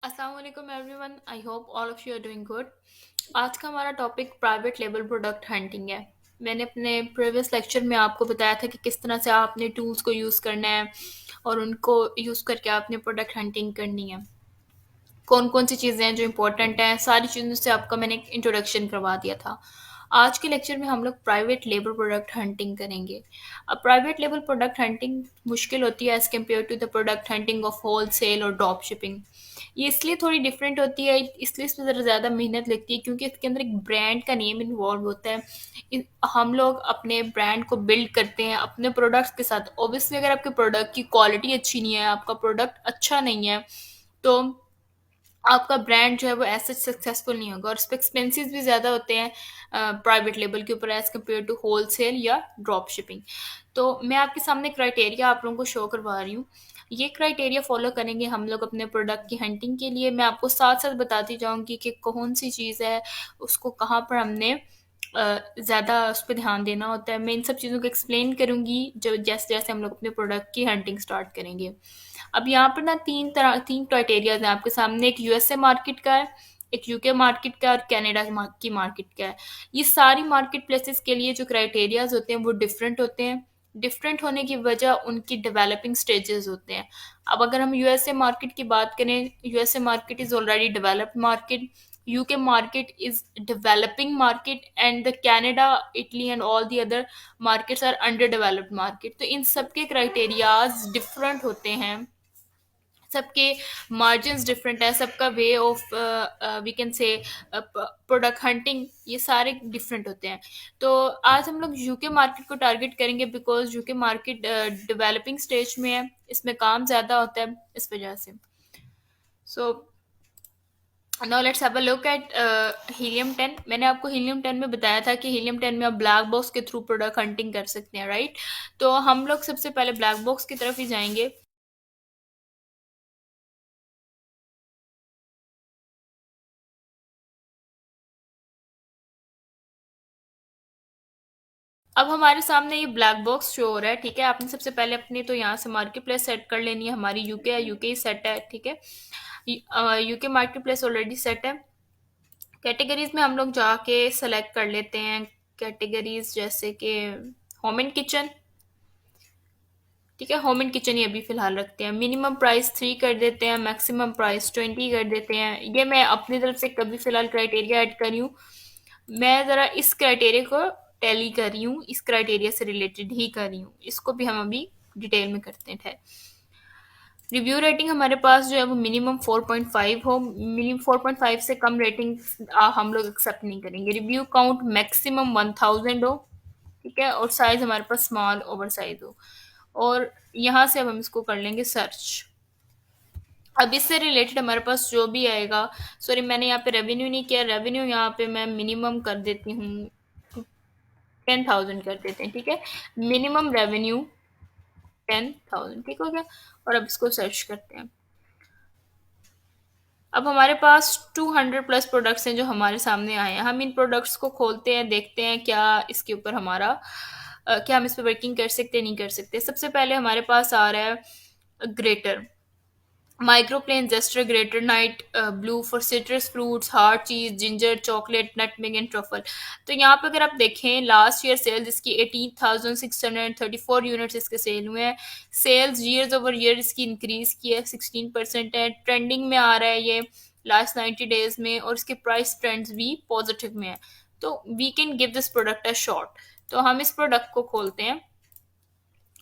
अस्सलाम वालेकुम everyone. I hope all of you are doing good. आज का हमारा topic private label product hunting है। मैंने अपने प्रीवियस लेक्चर में आपको बताया था कि किस तरह से आपने टूल्स को यूज़ करना है और उनको यूज़ करके आपने प्रोडक्ट हंटिंग करनी है। कौन कौन सी चीज़ें हैं जो इम्पोर्टेंट हैं, सारी चीज़ों से आपका मैंने एक इंट्रोडक्शन करवा दिया था। आज के लेक्चर में हम लोग प्राइवेट लेबल प्रोडक्ट हंटिंग करेंगे। अब प्राइवेट लेबल प्रोडक्ट हंटिंग मुश्किल होती है as compare to the product hunting of wholesale और ड्रॉप शिपिंग। ये इसलिए थोड़ी डिफरेंट होती है, इसलिए इसमें ज़रा ज़्यादा मेहनत लगती है क्योंकि इसके अंदर एक ब्रांड का नेम इन्वॉल्व होता है। हम लोग अपने ब्रांड को बिल्ड करते हैं अपने प्रोडक्ट्स के साथ। ऑब्वियसली अगर आपके प्रोडक्ट की क्वालिटी अच्छी नहीं है, आपका प्रोडक्ट अच्छा नहीं है, तो आपका ब्रांड जो है वो ऐसे सक्सेसफुल नहीं होगा और इस पे एक्सपेंसेस भी ज़्यादा होते हैं प्राइवेट लेबल के ऊपर as compare to wholesale या ड्रॉप शिपिंग। तो मैं आपके सामने क्राइटेरिया आप लोगों को शो करवा रही हूँ। ये क्राइटेरिया फॉलो करेंगे हम लोग अपने प्रोडक्ट की हंटिंग के लिए। मैं आपको साथ साथ बताती जाऊँगी कि कौन सी चीज़ है, उसको कहाँ पर हमने ज़्यादा उस पर ध्यान देना होता है। मैं इन सब चीज़ों को एक्सप्लेन करूँगी जो जैसे जैसे हम लोग अपने प्रोडक्ट की हंटिंग स्टार्ट करेंगे। अब यहाँ पर ना तीन क्राइटेरियाज हैं आपके सामने। एक यूएसए मार्केट का है, एक यूके मार्केट का है और कनाडा की मार्केट का है। ये सारी मार्केट प्लेसेस के लिए जो क्राइटेरियाज होते हैं वो डिफरेंट होते हैं। डिफरेंट होने की वजह उनकी डेवलपिंग स्टेजेस होते हैं। अब अगर हम यूएसए मार्केट की बात करें, USA market is already developed market, uk market is developing market, and the canada, italy and all the other markets are underdeveloped market। तो इन सब के क्राइटेरियाज डिफरेंट होते हैं, सबके मार्जिन्स डिफरेंट है, सबका way of we can say product hunting, ये सारे डिफरेंट होते हैं। तो आज हम लोग यूके मार्केट को टारगेट करेंगे because UK market developing stage में है, इसमें काम ज़्यादा होता है इस वजह से। So now let's have a look at helium 10। मैंने आपको हीलियम 10 में बताया था कि हीलियम 10 में आप ब्लैक बॉक्स के थ्रू प्रोडक्ट हंटिंग कर सकते हैं, राइट? तो हम लोग सबसे पहले ब्लैक बॉक्स की तरफ ही जाएंगे। अब हमारे सामने ये ब्लैक बॉक्स शो हो रहा है, ठीक है। आपने सबसे पहले अपनी तो यहाँ से मार्केट प्लेस सेट कर लेनी है। हमारी यूके है, यूके ही सेट है, ठीक है। UK market place already set है। कैटेगरीज में हम लोग जाके सेलेक्ट कर लेते हैं कैटेगरीज, जैसे कि होम एंड किचन, ठीक है। होम एंड किचन ही अभी फिलहाल रखते हैं। मिनिमम प्राइस 3 कर देते हैं, मैक्सिमम प्राइस 20 कर देते हैं। ये मैं अपनी तरफ से कभी फिलहाल क्राइटेरिया ऐड कर रही हूँ। मैं ज़रा इस क्राइटेरिया को टैली कर रही हूँ, इस क्राइटेरिया से रिलेटेड ही कर रही हूँ। इसको भी हम अभी डिटेल में करते हैं। रिव्यू रेटिंग हमारे पास जो है वो मिनिमम 4.5 हो। मिनिमम 4.5 से कम रेटिंग हम लोग एक्सेप्ट नहीं करेंगे। रिव्यू काउंट मैक्सिमम 1000 हो, ठीक है। और साइज हमारे पास स्मॉल ओवर साइज हो। और यहाँ से अब हम इसको कर लेंगे सर्च। अब इससे रिलेटेड हमारे पास जो भी आएगा, सॉरी मैंने यहाँ पे रेवेन्यू नहीं किया, रेवेन्यू यहाँ पे मैं मिनिमम कर देती हूँ, 10,000 कर देते हैं, ठीक है। मिनिमम रेवेन्यू 10,000, ठीक हो गया। और अब इसको सर्च करते हैं। अब हमारे पास 200 प्लस प्रोडक्ट्स हैं जो हमारे सामने आए हैं। हम इन प्रोडक्ट्स को खोलते हैं, देखते हैं क्या इसके ऊपर हमारा क्या हम इस पर वर्किंग कर सकते हैं, नहीं कर सकते। सबसे पहले हमारे पास आ रहा है grater, microplane zester grater night blue for citrus fruits, hard cheese, ginger, chocolate, nutmeg and truffle. तो यहाँ पे अगर आप देखें लास्ट ईयर सेल्स इसकी 18,634 यूनिट्स इसके सेल हुए हैं। सेल्स ईयर्स ओवर ईयर इसकी इंक्रीज की है, 16% है। ट्रेंडिंग में आ रहा है ये लास्ट 90 डेज में, और इसके प्राइस ट्रेंड्स भी पॉजिटिव में है। तो we can give this product a shot. तो हम इस प्रोडक्ट को खोलते हैं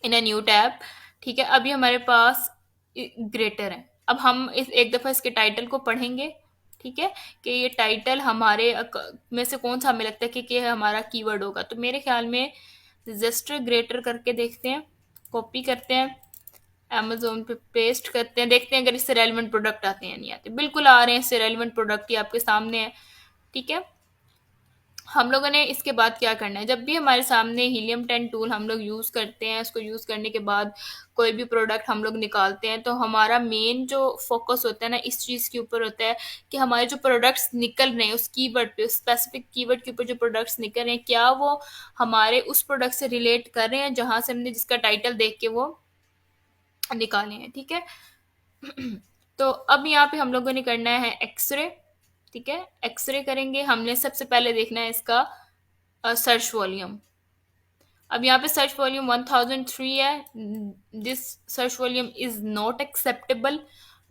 इन अ न्यू टैब, ठीक है। अभी हमारे पास ग्रेटर है। अब हम इस एक दफ़ा इसके टाइटल को पढ़ेंगे, ठीक है, कि ये टाइटल हमारे में से कौन सा हमें लगता है कि हमारा कीवर्ड होगा। तो मेरे ख्याल में रजिस्टर ग्रेटर करके देखते हैं, कॉपी करते हैं, अमेजोन पे पेस्ट करते हैं, देखते हैं अगर इससे रेलिवेंट प्रोडक्ट आते हैं, नहीं आते। बिल्कुल आ रहे हैं, इससे रेलिवेंट प्रोडक्ट ही आपके सामने है, ठीक है। हम लोगों ने इसके बाद क्या करना है, जब भी हमारे सामने हीलियम 10 टूल हम लोग यूज़ करते हैं, उसको यूज़ करने के बाद कोई भी प्रोडक्ट हम लोग निकालते हैं, तो हमारा मेन जो फोकस होता है ना इस चीज़ के ऊपर होता है कि हमारे जो प्रोडक्ट्स निकल रहे हैं उस कीवर्ड पे, स्पेसिफिक कीवर्ड के ऊपर जो प्रोडक्ट्स निकल रहे हैं, क्या वो हमारे उस प्रोडक्ट से रिलेट कर रहे हैं जहाँ से हमने जिसका टाइटल देख के वो निकाले हैं, ठीक है। तो अब यहाँ पे हम लोगों ने करना है एक्सरे। ठीक है, एक्सरे करेंगे हमने। सबसे पहले देखना है इसका सर्च वॉल्यूम। अब यहाँ पे सर्च वॉल्यूम 1003 है। This search volume is not acceptable.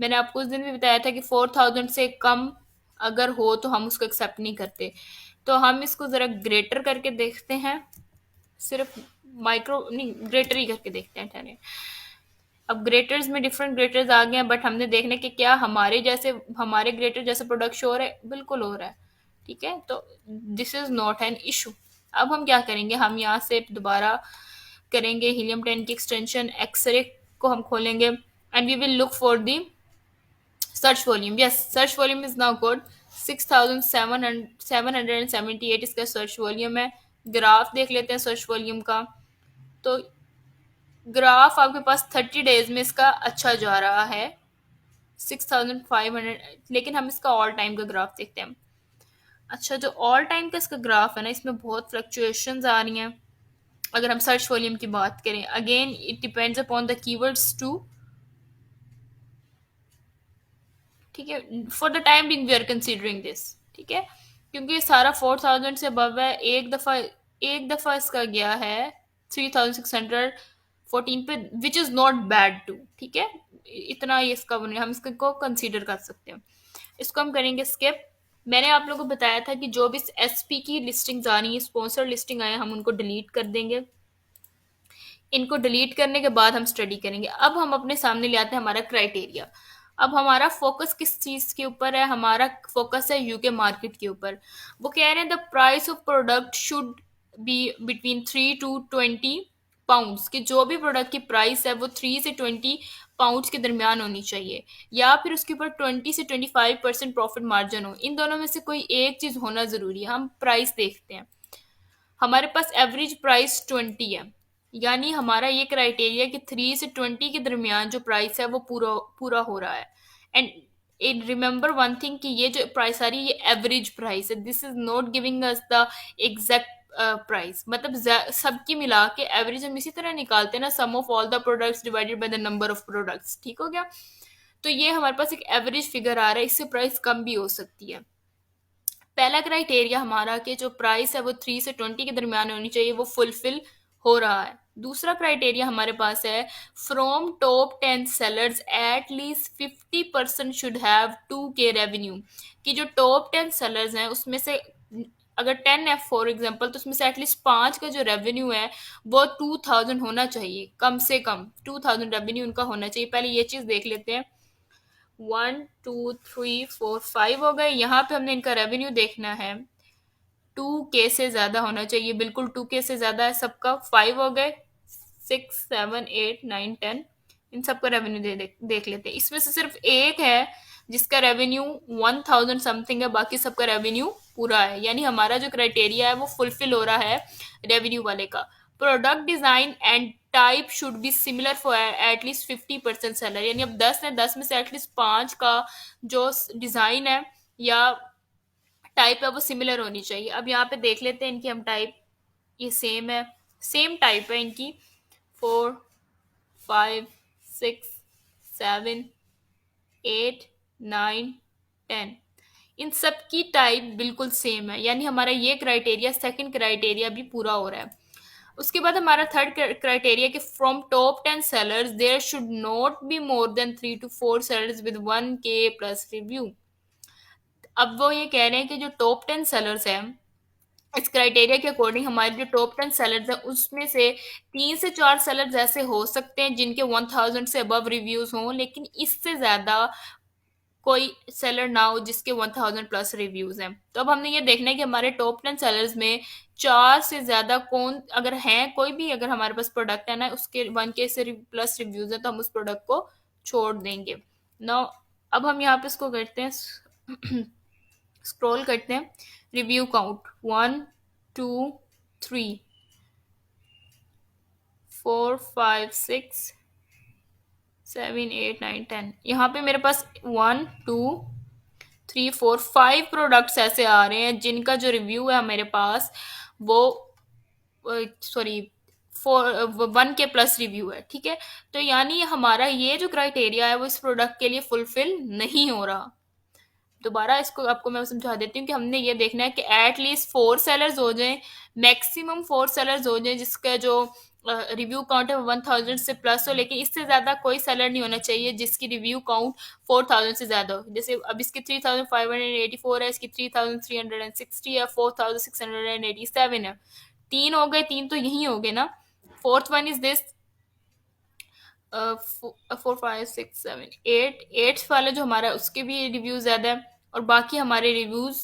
मैंने आपको उस दिन भी बताया था कि 4000 से कम अगर हो तो हम उसको एक्सेप्ट नहीं करते। तो हम इसको ज़रा ग्रेटर करके देखते हैं। सिर्फ माइक्रो नहीं, ग्रेटर ही करके देखते हैं, ठहरे। अब ग्रेटर्स में डिफरेंट ग्रेटर्स आ गए हैं, बट हमने देखने कि क्या हमारे जैसे, हमारे ग्रेटर जैसे प्रोडक्ट शो हो रहा है, बिल्कुल हो रहा है। ठीक है, तो this is not an issue. अब हम क्या करेंगे, हम यहाँ से दोबारा करेंगे हीलियम 10 की एक्सटेंशन, एक्सरे को हम खोलेंगे and we will look for the search volume. Yes, search volume is now good. 6778 इसका सर्च वॉल्यूम है। ग्राफ देख लेते हैं सर्च वॉल्यूम का। तो ग्राफ आपके पास 30 डेज में इसका अच्छा जा रहा है, 6500। लेकिन हम इसका ऑल टाइम का ग्राफ देखते हैं। अच्छा, जो ऑल टाइम का इसका ग्राफ है ना, इसमें बहुत फ्लक्चुएशंस आ रही हैं। अगर हम सर्च वॉल्यूम की बात करें, again it depends upon the keywords too. ठीक है, for the time being we are considering this. ठीक है, क्योंकि ये सारा 4000 से अबव है। एक दफा इसका गया है 3614 पे, which is not bad too. ठीक है, इतना ये इसका बने, हम इसको कंसीडर कर सकते हैं। इसको हम करेंगे स्किप। मैंने आप लोगों को बताया था कि जो भी एसपी की लिस्टिंग्स आ रही है, स्पॉन्सर लिस्टिंग आए, हम उनको डिलीट कर देंगे। इनको डिलीट करने के बाद हम स्टडी करेंगे। अब हम अपने सामने ले आते हैं हमारा क्राइटेरिया। अब हमारा फोकस किस चीज के ऊपर है, हमारा फोकस है यूके मार्केट के ऊपर। वो कह रहे हैं the price of product should be between 3 to 20 pounds, कि जो भी प्रोडक्ट की प्राइस है वो 3 से 20 पाउंड्स के दरमियान होनी चाहिए, या फिर उसके ऊपर 20 से 25% प्रॉफिट मार्जिन हो। इन दोनों में से कोई एक चीज होना जरूरी है। हम प्राइस देखते हैं, हमारे पास एवरेज प्राइस 20 है, यानी हमारा ये क्राइटेरिया कि 3 से 20 के दरमियान जो प्राइस है वो पूरा पूरा हो रहा है। एंड रिमेंबर वन थिंग कि ये जो प्राइस आ रही है ये एवरेज प्राइस है, this is not giving us the exact price. मतलब सबकी मिला के एवरेज हम इसी तरह निकालते हैं ना, sum of all the products divided by the number of products. ठीक हो गया, तो ये हमारे पास एक एवरेज फिगर आ रहा है, इससे प्राइस कम भी हो सकती है। पहला क्राइटेरिया हमारा कि जो प्राइस है वो 3 से 20 के दरमियान होनी चाहिए, वो फुलफिल हो रहा है। दूसरा क्राइटेरिया हमारे पास है from top 10 sellers at least 50% should have 2K revenue, कि जो टॉप 10 सेलर्स हैं उसमें से अगर 10 है फॉर एग्जाम्पल, तो उसमें से एटलीस्ट 5 का जो रेवेन्यू है वो 2000 होना चाहिए, कम से कम 2000 रेवेन्यू उनका होना चाहिए। पहले ये चीज देख लेते हैं। 1 2 3 4 5 हो गए। यहाँ पे हमने इनका रेवेन्यू देखना है, 2K से ज्यादा होना चाहिए, बिल्कुल 2K से ज्यादा है सबका। 5 हो गए, 6 7 8 9 10, इन सबका रेवेन्यू देख लेते हैं। इसमें से सिर्फ एक है जिसका रेवेन्यू 1000 समथिंग है, बाकी सबका रेवेन्यू पूरा है, यानी हमारा जो क्राइटेरिया है वो फुलफिल हो रहा है रेवेन्यू वाले का। Product design and type should be similar for at least 50% seller, यानी अब 10 है, 10 में से एटलीस्ट 5 का जो डिजाइन है या टाइप है वो सिमिलर होनी चाहिए। अब यहाँ पे देख लेते हैं इनकी हम टाइप, ये सेम है, सेम टाइप है इनकी। 4 5 6 7 8 9 10, इन सब की टाइप बिल्कुल सेम है, यानी हमारा ये क्राइटेरिया, सेकंड क्राइटेरिया भी पूरा हो रहा है। उसके बाद हमारा थर्ड क्राइटेरिया कि from top 10 sellers there should not be more than 3 to 4 sellers with 1K+ review. अब वो ये कह रहे हैं कि जो टॉप 10 सेलर्स हैं, इस क्राइटेरिया के अकॉर्डिंग हमारे जो टॉप 10 सेलर्स हैं उसमें से 3 से 4 सेलर्स ऐसे हो सकते हैं जिनके 1000 से अबव रिव्यूज हों, लेकिन इससे ज्यादा कोई सेलर ना हो जिसके 1000+ रिव्यूज हैं। तो अब हमने ये देखना है कि हमारे टॉप 10 सेलर्स में 4 से ज्यादा कौन अगर हैं, कोई भी अगर हमारे पास प्रोडक्ट है ना उसके 1K+ रिव्यूज है, तो हम उस प्रोडक्ट को छोड़ देंगे ना। अब हम यहाँ पे इसको करते हैं स्क्रॉल करते हैं, रिव्यू काउंट 1 2 3 4 5 6 7 8 9 10। यहाँ पे मेरे पास 1 2 3 4 5 प्रोडक्ट्स ऐसे आ रहे हैं जिनका जो रिव्यू है मेरे पास वो, सॉरी, 1K+ रिव्यू है, ठीक है। तो यानी हमारा ये जो क्राइटेरिया है वो इस प्रोडक्ट के लिए फुलफिल नहीं हो रहा। दोबारा इसको आपको मैं समझा देती हूँ कि हमने ये देखना है कि एट लीस्ट 4 सेलर्स हो जाएं, मैक्सिमम 4 सेलर्स हो जाएं जिसका जो रिव्यू काउंट है वो 1000 से प्लस हो, लेकिन इससे ज्यादा कोई सेलर नहीं होना चाहिए जिसकी रिव्यू काउंट 4000 से ज्यादा हो। जैसे अब इसकी 3584 है, इसकी 3360 है, 4687 है। तीन हो गए, तीन तो यही हो गए ना। Fourth one is this 4 5 6 7 8, eighth वाला जो हमारा है, उसके भी रिव्यूज ज्यादा है, और बाकी हमारे रिव्यूज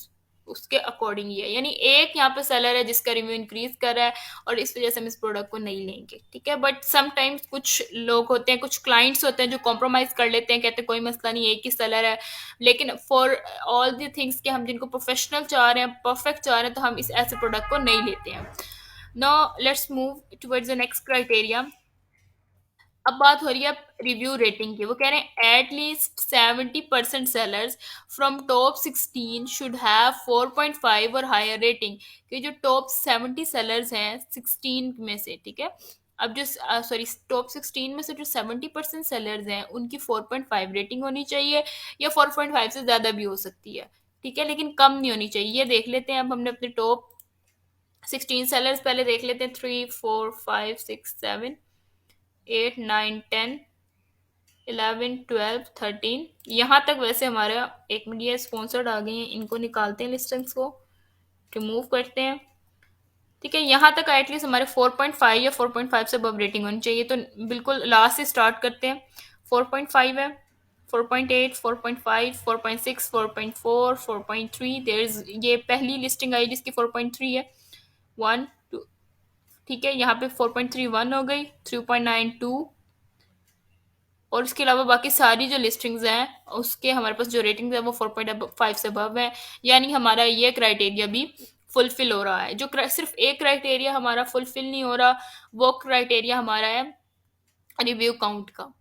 उसके अकॉर्डिंग ही है। यानी एक यहाँ पे सेलर है जिसका रिव्यू इंक्रीज कर रहा है, और इस वजह से हम इस प्रोडक्ट को नहीं लेंगे, ठीक है। बट समटाइम्स कुछ लोग होते हैं, कुछ क्लाइंट्स होते हैं जो कॉम्प्रोमाइज कर लेते हैं, कहते हैं कोई मसला नहीं, एक ही सेलर है। लेकिन फॉर ऑल दी थिंग्स कि हम जिनको प्रोफेशनल चाह रहे हैं, परफेक्ट चाह रहे हैं, तो हम इस ऐसे प्रोडक्ट को नहीं लेते हैं। Now let's move towards the next criteria. अब बात हो रही है रिव्यू रेटिंग की। वो कह रहे हैं at least 70% sellers from top 16 should have 4.5 और हायर रेटिंग। कि जो टॉप 70 सेलर्स हैं 16 में से, ठीक है। अब जो सॉरी टॉप 16 में से जो 70% सेलर्स हैं उनकी 4.5 रेटिंग होनी चाहिए, या 4.5 से ज्यादा भी हो सकती है, ठीक है, लेकिन कम नहीं होनी चाहिए। ये देख लेते हैं। अब हमने अपने टॉप 16 सेलर्स पहले देख लेते हैं। 3 4 5 6 7 8 9 10 11 12 13, यहाँ तक वैसे हमारा। एक मिनट, ये स्पॉन्सर्ड आ गए हैं, इनको निकालते हैं, लिस्टिंग्स को रिमूव करते हैं, ठीक है। यहाँ तक एटलीस्ट हमारे 4.5 या 4.5 से अब रेटिंग होनी चाहिए। तो बिल्कुल लास्ट से स्टार्ट करते हैं। 4.5 है, 4.8, 4.5, 4.6, 4.4, 4.3। देयर इज, ये पहली लिस्टिंग आई जिसकी 4.3 है। 1 2, ठीक है। यहाँ पे 4.31 हो गई, 3.92, और इसके अलावा बाकी सारी जो लिस्टिंग्स हैं उसके हमारे पास जो रेटिंग है वो 4.5 से अबव है। यानी हमारा ये क्राइटेरिया भी फुलफिल हो रहा है। जो सिर्फ एक क्राइटेरिया हमारा फुलफिल नहीं हो रहा, वो क्राइटेरिया हमारा है रिव्यू काउंट का।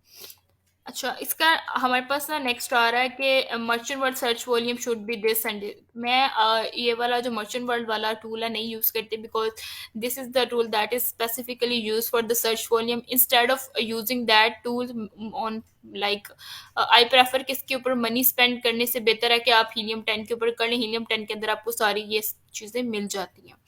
अच्छा, इसका हमारे पास ना नेक्स्ट आ रहा है कि merchant world search volume should be this and. मैं ये वाला जो मर्चेंट वर्ल्ड वाला टूल है नहीं यूज करती, because this is the tool that is specifically use for the search volume. Instead of using that tool on like, I prefer कि इसके ऊपर मनी स्पेंड करने से बेहतर है कि आप हीलियम 10 के ऊपर कर लें। हीलियम 10 के अंदर आपको सारी ये चीज़ें मिल जाती हैं।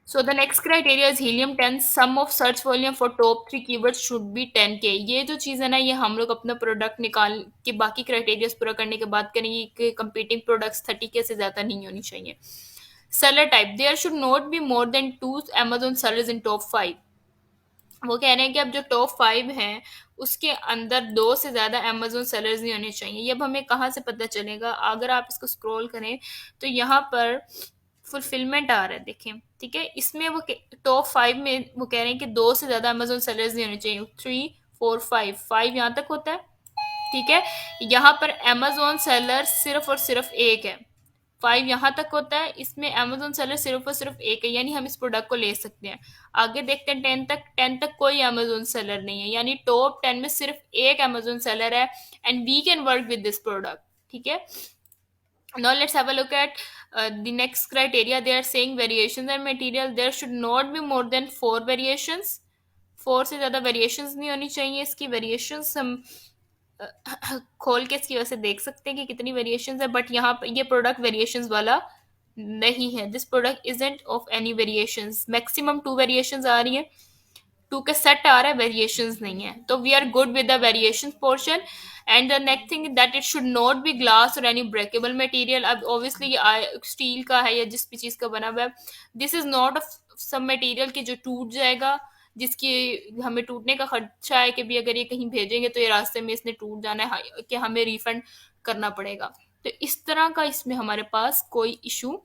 So the next criteria is helium 10. Sum of search volume for top 3 keywords should be 10K। ये जो चीज़ है ना, ये हम लोग अपना प्रोडक्ट निकाल के बाकी क्राइटेरियाज पूरा करने के बाद करेंगे कि कंपीटिंग प्रोडक्ट्स 30K से ज़्यादा नहीं होनी चाहिए। Seller type, there should not be more than 2 Amazon sellers in top 5। वो कह रहे हैं कि अब जो टॉप 5 हैं उसके अंदर 2 से ज़्यादा अमेजोन सेलर्स नहीं होने चाहिए। ये अब हमें कहाँ से पता चलेगा? अगर आप इसको स्क्रॉल करें तो यहाँ पर फुलफिलमेंट आ रहा है, देखें, ठीक है। इसमें वो टॉप 5 में वो कह रहे हैं कि 2 से ज़्यादा अमेजोन सेलर्स नहीं होने चाहिए। 3 4 5 यहाँ तक होता है, ठीक है। यहाँ पर अमेजोन सेलर सिर्फ और सिर्फ एक है। 5 यहाँ तक होता है, इसमें अमेजोन सेलर सिर्फ और सिर्फ एक है, यानी हम इस प्रोडक्ट को ले सकते हैं। आगे देखते हैं 10 तक। 10 तक कोई अमेजोन सेलर नहीं है, यानी टॉप 10 में सिर्फ एक अमेजोन सेलर है, and we can work with this product, ठीक है। Now let's have a look at the next criteria. They are saying variations and material. There should not be more than 4 variations। 4 से ज़्यादा variations नहीं होनी चाहिए। इसकी variations हम खोल के इसकी वजह से देख सकते हैं कि कितनी वेरिएशंस है, बट यहाँ पे ये प्रोडक्ट वेरिएशंस वाला नहीं है। This product isn't of any variations. Maximum 2 variations आ रही है, 2 के सेट आ रहा है, वेरिएशंस नहीं है। तो we are good with the variation portion. And the next thing that it should not be glass और एनी ब्रेकेबल मटेरियल। अब ऑब्वियसली स्टील का है या जिस भी चीज़ का बना हुआ है, दिस इज नॉट सब मटेरियल कि जो टूट जाएगा, जिसकी हमें टूटने का खर्चा है कि भी अगर ये कहीं भेजेंगे तो ये रास्ते में इसने टूट जाना है, कि हमें रिफंड करना पड़ेगा। तो इस तरह का इसमें हमारे पास कोई इशू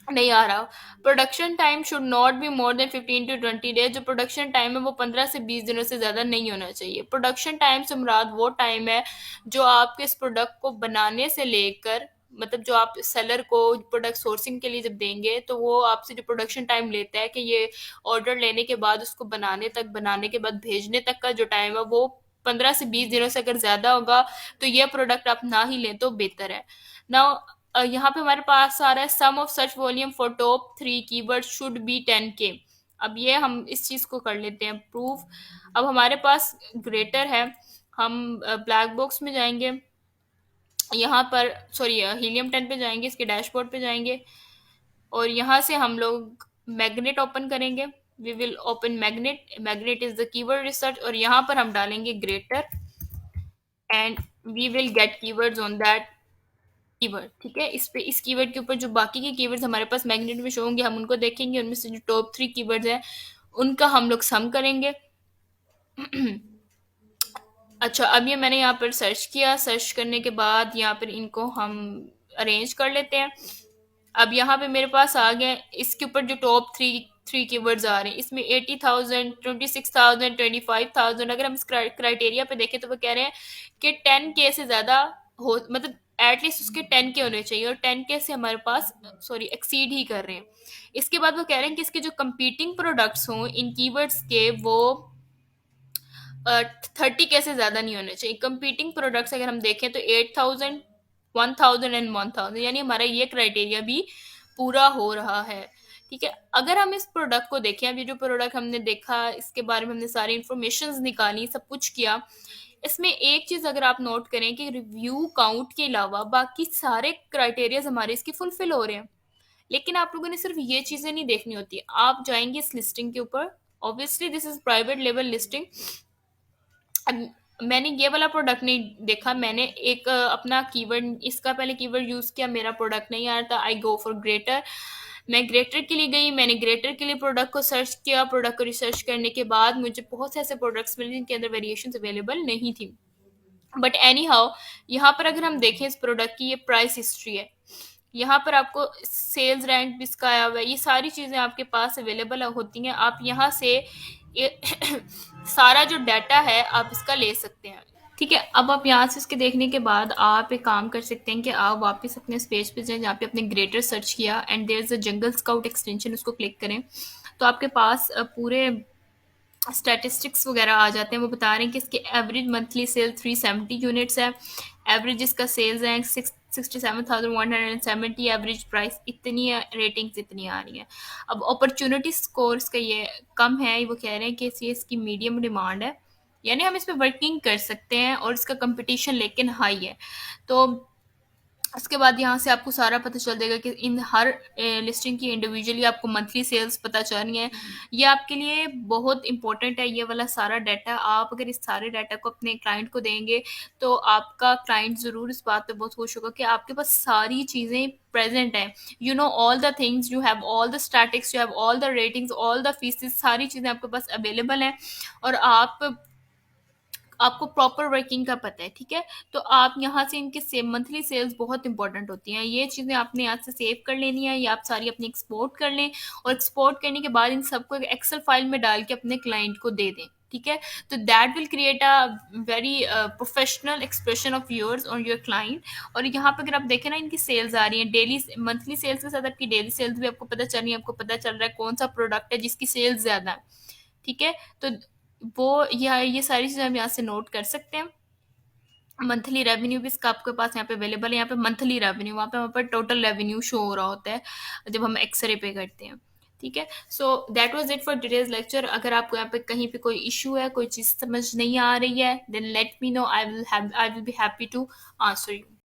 नहीं आ रहा। Production time should not be more then 15 to 20 days. जो प्रोडक्शन टाइम है वो 15 से 20 दिनों से ज़्यादा नहीं होना चाहिए। प्रोडक्शन टाइम से मुराद वो टाइम है जो आपके इस प्रोडक्ट को बनाने से लेकर, मतलब जो आप सेलर को प्रोडक्ट सोर्सिंग के लिए जब देंगे तो वो आपसे जो प्रोडक्शन टाइम लेता है कि ये ऑर्डर लेने के बाद उसको बनाने तक, बनाने के बाद भेजने तक का जो टाइम है वो 15 से 20 दिनों से अगर ज़्यादा होगा तो ये प्रोडक्ट आप ना ही लें तो बेहतर है ना। यहाँ पे हमारे पास आ रहा है sum of such volume for top 3 keyword should be 10K। अब ये हम इस चीज़ को कर लेते हैं प्रूफ। अब हमारे पास ग्रेटर है, हम ब्लैक बॉक्स में जाएंगे, यहाँ पर सॉरी हीलियम 10 पे जाएंगे, इसके डैशबोर्ड पे जाएंगे, और यहाँ से हम लोग मैग्नेट ओपन करेंगे। We will open Magnet, Magnet is the keyword research, और यहाँ पर हम डालेंगे greater, and we will get keywords on that keyword. ठीक है, इस पे इस कीवर्ड के ऊपर जो बाकी के कीवर्ड्स हमारे पास मैग्नेट में शो होंगे हम उनको देखेंगे, उनमें से जो टॉप 3 कीवर्ड्स हैं उनका हम लोग सम करेंगे। अच्छा, अब ये मैंने यहाँ पर सर्च किया, सर्च करने के बाद यहाँ पर इनको हम अरेंज कर लेते हैं। अब यहाँ पे मेरे पास आ गए, इसके ऊपर जो टॉप थ्री थ्री कीवर्ड्स आ रहे हैं इसमें 80,000, 26,000, 25,000, अगर हम इस क्राइटेरिया पे देखें तो वो कह रहे हैं कि 10K से ज़्यादा हो, मतलब एटलीस्ट उसके 10K होने चाहिए, और 10K से हमारे पास सॉरी एक्सीड ही कर रहे हैं। इसके बाद वो कह रहे हैं कि इसके जो कंपीटिंग प्रोडक्ट्स हों इन कीवर्ड्स के वो 30K से ज़्यादा नहीं होने चाहिए। कंपीटिंग प्रोडक्ट्स अगर हम देखें तो 8,000, 1,000 एंड 1,000, यानी हमारा ये क्राइटेरिया भी पूरा हो रहा है। ठीक है, अगर हम इस प्रोडक्ट को देखें, अभी जो प्रोडक्ट हमने देखा इसके बारे में हमने सारी इंफॉर्मेशन निकाली, सब कुछ किया, इसमें एक चीज़ अगर आप नोट करें कि रिव्यू काउंट के अलावा बाकी सारे क्राइटेरियाज हमारे इसके फुलफिल हो रहे हैं। लेकिन आप लोगों ने सिर्फ ये चीज़ें नहीं देखनी होती, आप जाएंगे इस लिस्टिंग के ऊपर, obviously this is private level listing. अब मैंने ये वाला प्रोडक्ट नहीं देखा, मैंने एक अपना कीवर्ड, इसका पहले कीवर्ड यूज़ किया, मेरा प्रोडक्ट नहीं आ रहा था, आई गो फॉर ग्रेटर। मैं ग्रेटर के लिए गई, मैंने ग्रेटर के लिए प्रोडक्ट को सर्च किया, प्रोडक्ट को रिसर्च करने के बाद मुझे बहुत से ऐसे प्रोडक्ट्स मिले जिनके अंदर वेरिएशंस अवेलेबल नहीं थी। बट एनी हाउ, यहाँ पर अगर हम देखें इस प्रोडक्ट की ये प्राइस हिस्ट्री है, यहाँ पर आपको सेल्स रैंक भी इसका आया हुआ है, ये सारी चीज़ें आपके पास अवेलेबल होती हैं। आप यहाँ से ये सारा जो डाटा है आप इसका ले सकते हैं। ठीक है, अब आप यहाँ से इसके देखने के बाद आप एक काम कर सकते हैं कि आप वापस अपने इस पेज पे जाएं जहाँ पे आपने ग्रेटर सर्च किया, and there is a Jungle Scout extension, उसको क्लिक करें तो आपके पास पूरे स्टैटिस्टिक्स वगैरह आ जाते हैं। वो बता रहे हैं कि इसके एवरेज मंथली सेल 370 यूनिट्स है, एवरेज इसका सेल्स है 67,170, एवरेज प्राइस इतनी है, रेटिंग्स इतनी आ रही है। अब अपॉर्चुनिटी स्कोर इसका ये कम है, वो कह रहे हैं कि ये इसकी मीडियम डिमांड है, यानी हम इस पर वर्किंग कर सकते हैं, और इसका कंपटीशन लेकिन हाई है। तो उसके बाद यहाँ से आपको सारा पता चल जाएगा कि इन हर लिस्टिंग की इंडिविजुअली आपको मंथली सेल्स पता चलनी है। ये आपके लिए बहुत इंपॉर्टेंट है, ये वाला सारा डाटा। आप अगर इस सारे डाटा को अपने क्लाइंट को देंगे तो आपका क्लाइंट ज़रूर इस बात पे बहुत खुश होगा कि आपके पास सारी चीज़ें प्रेजेंट हैं। You know all the things, you have all the statics, you have all the ratings, all the faeces, सारी चीज़ें आपके पास अवेलेबल हैं, और आपको प्रॉपर वर्किंग का पता है। ठीक है, तो आप यहाँ से इनके मंथली सेल्स बहुत इंपॉर्टेंट होती हैं, ये चीज़ें आपने यहाँ से सेव कर लेनी है, ये आप सारी अपनी एक्सपोर्ट कर लें, और एक्सपोर्ट करने के बाद इन सबको एक एक्सेल फाइल में डाल के अपने क्लाइंट को दे दें। ठीक है, तो that will create a very professional expression of yours on your client. और यहाँ पे अगर आप देखें ना, इनकी सेल्स आ रही हैं डेली, मंथली सेल्स के साथ आपकी डेली सेल्स भी आपको पता चल रही है, आपको पता चल रहा है कौन सा प्रोडक्ट है जिसकी सेल्स ज़्यादा है। ठीक है, तो वो ये सारी चीज़ें हम यहाँ से नोट कर सकते हैं। मंथली रेवेन्यू भी इसका आपके पास यहाँ पे अवेलेबल है, यहाँ पे मंथली रेवेन्यू, वहाँ पर टोटल रेवेन्यू शो हो रहा होता है जब हम एक्सरे पे करते हैं। ठीक है, so that was it for today's lecture. अगर आपको यहाँ पे कहीं पे कोई इशू है, कोई चीज़ समझ नहीं आ रही है, then let me know, I will be happy to answer you.